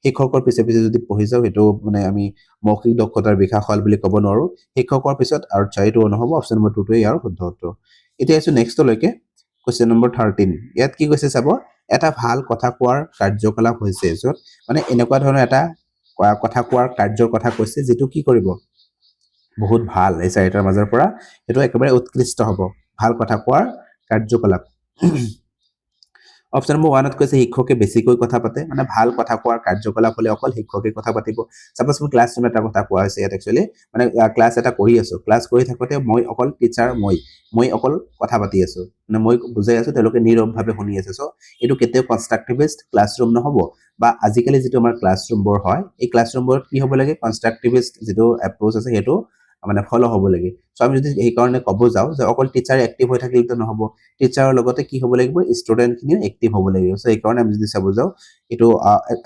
S1: শিক্ষকৰ পিছে যদি পঢ়ি যাও হেতু মানে আমি মৌখিক দক্ষতাৰ বিকাশ হল বুলি ক'ব নোৱাৰো শিক্ষকৰ পিছত আৰু চাইটো নহব অপচন নম্বৰ 2 টো ইয়াৰ শুদ্ধ উত্তৰ এতিয়া আছে নেক্সট লৈকে কোৱেশ্চন নম্বৰ 13 ইয়াত কি কৈছে চাব এটা ভাল কথা কোৱাৰ কাৰ্যকলাপ হৈছে য'ত মানে এনেকুৱা ধৰণৰ এটা কথা কোৱাৰ কাৰ্যৰ কথা কৈছে যেটো কি কৰিব বহুত ভাল এই চাৰিটাৰ মাজৰ পৰা এইটো একেবাৰে উৎকৃষ্ট হ'ব ভাল কথা কোৱাৰ কাৰ্যকলাপ অপশ্যন নম্বৰ 1ত কৈছে শিক্ষকে বেছিকৈ কথা পাতে মানে ভাল কথা কোৱাৰ কাৰ্যকলাপ হলে অকল শিক্ষকে কথা পাতিব সাপোজ মই ক্লাছৰুম এটা কথা কোৱা হৈছে ইয়াত একচুয়ালি মানে ক্লাছ এটা কৰি আছো ক্লাছ কৰি থাকোতে মই অকল টিচাৰ মই অকল কথা পাতি আছো মানে মই বুজাই আছো তেওঁলোকে নীৰৱভাৱে শুনি আছে সো এটো কেতিয়াও কনস্ট্ৰাকটিভিষ্ট ক্লাছৰুম নহব বা আজিকালি যেটো আমাৰ ক্লাছৰুম বৰ হয় এই ক্লাছৰুম বৰ কি হ'ব লাগে কনস্ট্ৰাকটিভিষ্ট যেটো এপ্ৰোচ আছে হেটো মানে ফলো হ'ব লাগে সো আমি যদি এই কাৰণে ক'ব যাও যে অকল টিচাৰ এক্টিভ হৈ থাকিলে নহব টিচাৰৰ লগতে কি হ'ব লাগিব ষ্টুডেন্ট খিনিও এক্টিভ হ'ব লাগিব সো এই কাৰণে আমি যদি চাব যাও এটো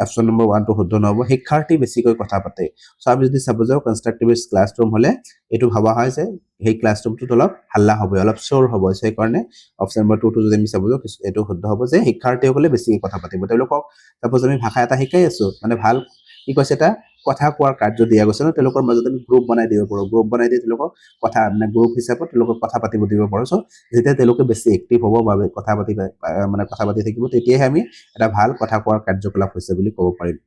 S1: অপচন নম্বৰ 1 টো শুদ্ধ নহব শিক্ষাৰ্থী বেছিকৈ কথা পাতে সো আমি যদি চাব যাও কনস্ট্ৰাকটিভিষ্ট ক্লাছৰুম হলে এটো ভাবা হয় যে এই ক্লাছৰুমটো অলপ হাল্লা হ'ব অলপ শোৰ হ'ব সো এই কাৰণে অপচন নম্বৰ 2 টো যদি আমি চাব যাও এটো শুদ্ধ হ'ব যে শিক্ষাৰ্থীসকলে বেছিকৈ কথা পাতিব তেওঁলোকক সাপোজ আমি ভাষা এটা শিকাই আছো মানে ভাল কি কৈছে এটা কথা কোৱাৰ কাৰ্য দিয়া গৈছে ন তেওঁলোকৰ মাজত আমি গ্ৰুপ বনাই দিব পাৰো গ্ৰুপ বনাই দি তেওঁলোকক কথা মানে গ্ৰুপ হিচাপত তেওঁলোকক কথা পাতিব দিব পাৰো সো যেতিয়া তেওঁলোকে বেছি এক্টিভ হ'ব বাবে কথা পাতি থাকিব তেতিয়াহে আমি এটা ভাল কথা কোৱাৰ কাৰ্যকলাপ হৈছে বুলি ক'ব পাৰিম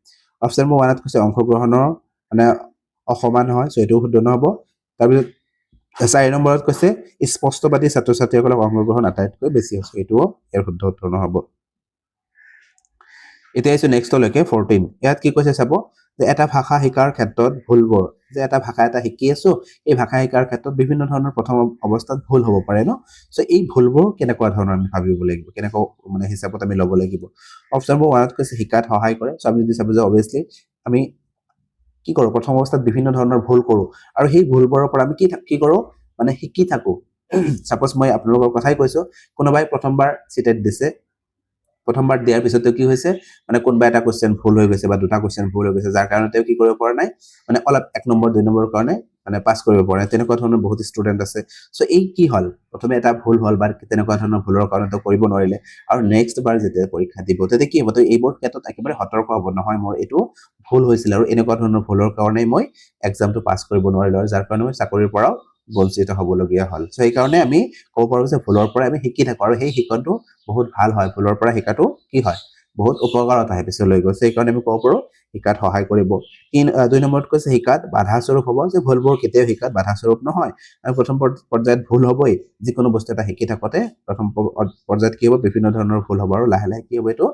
S1: অপচন নম্বৰ 1ত কৈছে অংশগ্ৰহণৰ মানে অসমান হয় সো এটো শুদ্ধ নহব তাৰপিছত 4 নম্বৰত কৈছে স্পষ্টবাদী ছাত্ৰ-ছাত্ৰীসকলক অংশগ্ৰহণ আটাইতকৈ বেছি আছে এটো এৰ শুদ্ধ উত্তৰ নহব এতিয়া আছে নেক্সটলৈকে 14 ইয়াত কি কৈছে চাব যে এটা ভাষা শিকাৰ ক্ষেত্ৰত ভুলবোৰ যে এটা ভাষা এটা শিকি আছো এই ভাষা শিকাৰ ক্ষেত্ৰত বিভিন্ন ধৰণৰ প্ৰথম অৱস্থাত ভুল হ'ব পাৰে ন সো এই ভুলবোৰ কেনেকুৱা ধৰণৰ আমি ভাবিব লাগিব কেনেকুৱা মানে হিচাপত আমি ল'ব লাগিব অপচন নম্বৰ 1ত কৈছে শিকাত সহায় কৰে সো আমি যদি চাব যে অবিয়াসলি আমি কি কৰো প্ৰথম অৱস্থাত বিভিন্ন ধৰণৰ ভুল কৰো আৰু সেই ভুলবোৰৰ পৰা আমি কি কৰো মানে শিকি থাকো সাপোজ মই আপোনালোকৰ কথাই কৈছো কোনোবাই প্ৰথমবাৰ চিটেট দিছে প্ৰথমবাৰ দিয়াৰ পিছতে কি হৈছে মানে কোনবা এটা কোশ্চেন ভুল হৈ গৈছে বা দুটা কোশ্চেন ভুল হৈ গৈছে যাৰ কাৰণে তেওঁ কি কৰিব পৰা নাই মানে অলপ 1 নম্বৰ 2 নম্বৰৰ কাৰণে মানে পাস কৰিব পৰা নাই তেনেকুৱা ধৰণৰ বহুত ষ্টুডেন্ট আছে সো এই কি হল প্ৰথমে এটা ভুল হল বা তেনেকুৱা ধৰণৰ ভুলৰ কাৰণে তো কৰিব নোৱাৰিলে আৰু নেক্সট বাৰ যেতিয়া পৰীক্ষা দিব তেতিয়া কি হ'ব তো এইবোৰ ক্ষেত্ৰত একেবাৰে সতৰ্ক হ'ব নহয় মোৰ এটো ভুল হৈছিল আৰু এনেকুৱা ধৰণৰ ভুলৰ কাৰণে মই এক্সামটো পাস কৰিব নোৱাৰিলো আৰু যাৰ কাৰণে মই চাকৰিৰ পৰাও বঞ্চিত হ'বলগীয়া হল সো এই কাৰণে আমি ক'ব পাৰো যে ভুলৰ পৰা আমি শিকি থাকো আৰু সেই শিকনটো বহুত ভাল হয় ভুলৰ পৰা শিকাটো কি হয় বহুত উপকাৰত আহে পিছলৈ গৈছে এই কাৰণে আমি ক'ব পাৰো শিকাত সহায় কৰিব 2 নম্বৰত কৈছে শিকাত বাধা স্বৰূপ হ'ব যে ভুলবোৰ কেতিয়াও শিকাত বাধা স্বৰূপ নহয় আৰু প্ৰথম পৰ্যায়ত ভুল হ'বই যিকোনো বস্তু এটা শিকি থাকোতে প্ৰথম পৰ্যায়ত কি হ'ব বিভিন্ন ধৰণৰ ভুল হ'ব আৰু লাহে লাহে কি হ'ব এটো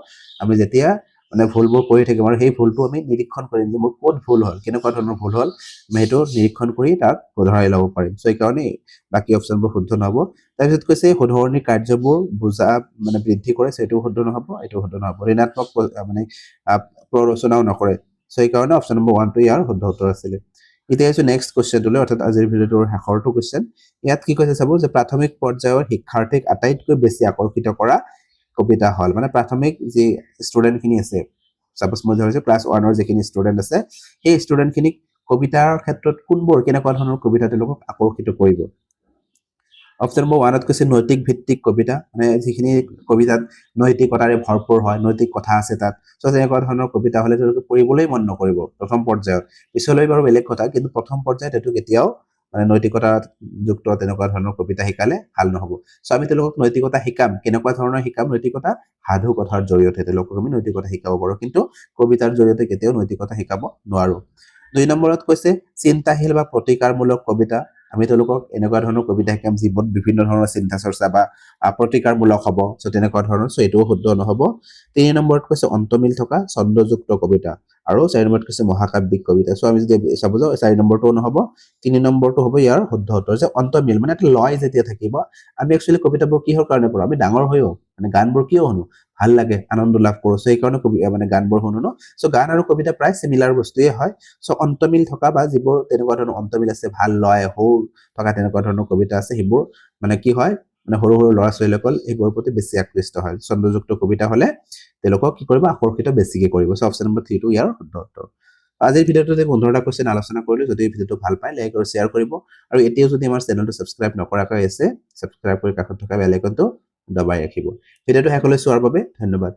S1: আমি যেতিয়া মানে ভুলবোৰ কৰি থাকিম আৰু সেই ভুলটো আমি নিৰীক্ষণ কৰিম যে মোৰ ক'ত ভুল হ'ল কেনেকুৱা ধৰণৰ ভুল হ'ল আমি হেতু নিৰীক্ষণ কৰি তাক শুধৰাই ল'ব পাৰিম সো এই কাৰণে বাকি অপচনবোৰ শুদ্ধ নহব তাৰপিছত কৈছে শুধৰণি কাৰ্যবোৰ বুজা মানে বৃদ্ধি কৰে সেটো শুদ্ধ নহব এটো শুদ্ধ নহব ঋণাত্মক মানে প্ৰৰচনাও নকৰে সো এই কাৰণে অপচন নম্বৰ 1 টো ইয়াৰ শুদ্ধ উত্তৰ আছিল এতিয়া আছে নেক্সট কোশ্চেনটোলৈ অৰ্থাৎ আজিৰ ভিডিওটোৰ শেষৰটো কোশ্চেন ইয়াত কি কৈছে চাব যে প্ৰাথমিক পৰ্যায়ৰ শিক্ষাৰ্থীক আটাইতকৈ বেছি আকৰ্ষিত কৰা কবিতা হল মানে প্ৰাথমিক যি ষ্টুডেন্ট খিনি আছে সাপোজ মই ধৰিছো ক্লাছ 1 ৰ যিখিনি ষ্টুডেন্ট আছে সেই ষ্টুডেন্ট খিনিক কবিতাৰ ক্ষেত্ৰত কোনবোৰ কেনেকুৱা ধৰণৰ কবিতা তেওঁলোকক আকৰ্ষিত কৰিব অপচন নম্বৰ 1ত কৈছে নৈতিক ভিত্তিক কবিতা মানে যিখিনি কবিতাত নৈতিকতাৰে ভৰপুৰ হয় নৈতিক কথা আছে তাত সো তেনেকুৱা ধৰণৰ কবিতা হলে তেওঁলোকে পঢ়িবলৈ মন নকৰিব প্ৰথম পৰ্যায়ত পিছলৈ বাৰু বেলেগ কথা কিন্তু প্ৰথম পৰ্যায়ত এটো কেতিয়াও মানে নৈতিকতা যুক্ত তেনেকুৱা ধৰণৰ কবিতা শিকালে ভাল নহব সো আমি তেওঁলোকক নৈতিকতা শিকাম কেনেকুৱা ধৰণৰ শিকাম নৈতিকতা সাধু কথাৰ জৰিয়তে তেওঁলোকক আমি নৈতিকতা শিকাব পাৰো কিন্তু কবিতাৰ জৰিয়তে কেতিয়াও নৈতিকতা শিকাব নোৱাৰো 2 নম্বৰত কৈছে চিন্তাশীল বা প্ৰতিকাৰমূলক কবিতা আমি তেওঁলোকক এনেকুৱা ধৰণৰ কবিতা শিকাম জীৱন বিভিন্ন ধৰণৰ চিন্তা চৰ্চা বা প্ৰতিকাৰমূলক হ'ব সো তেনেকুৱা ধৰণৰ সো এটো শুদ্ধ নহব 3 নম্বৰত কৈছে অন্তমিল থকা ছন্দযুক্ত কবিতা আৰু 4 নম্বৰত কৈছে মহাকাব্যিক কবিতা সো আমি যদি চাব যাও 4 নম্বৰটো নহব 3 নম্বৰটো হ'ব ইয়াৰ শুদ্ধ উত্তৰ যে অন্তমিল মানে এটা লয় যেতিয়া থাকিব আমি একচুয়ালি কবিতাবোৰ কিহৰ কাৰণে পঢ়ো আমি ডাঙৰ হৈও মানে গানবোৰ কিয় শুনো ভাল লাগে আনন্দ লাভ কৰো সো এই কাৰণে মানে গানবোৰ শুনো ন সো গান আৰু কবিতা প্ৰায় সিমিলাৰ বস্তুয়ে হয় সো অন্তমিল থকা বা যিবোৰ তেনেকুৱা ধৰণৰ অন্তমিল আছে ভাল লয় হৌ থকা তেনেকুৱা ধৰণৰ কবিতা আছে হিবোৰ মানে কি হয় মানে সৰু সৰু ল'ৰা ছোৱালীসকল এইবোৰৰ প্ৰতি বেছি আকৃষ্ট হয় ছন্দযুক্ত কবিতা হলে তেওঁলোকক কি কৰিব আকৰ্ষিত বেছিকে কৰিব সো অপচন নম্বৰ 3 টো ইয়াৰ শুদ্ধ উত্তৰ আজিৰ ভিডিওটোতে 15টা কোশ্চেন আলোচনা কৰিলো যদি ভিডিওটো ভাল পায় লাইক আৰু শেয়াৰ কৰিব আৰু এতিয়াও যদি আমাৰ চেনেলটো সাবস্ক্ৰাইব নকৰাকৈ আছে সাবস্ক্ৰাইব কৰি কাষত থকা বেল আইকনটো দবাই ৰাখিব ভিডিওটো শেষলৈ চোৱাৰ বাবে ধন্যবাদ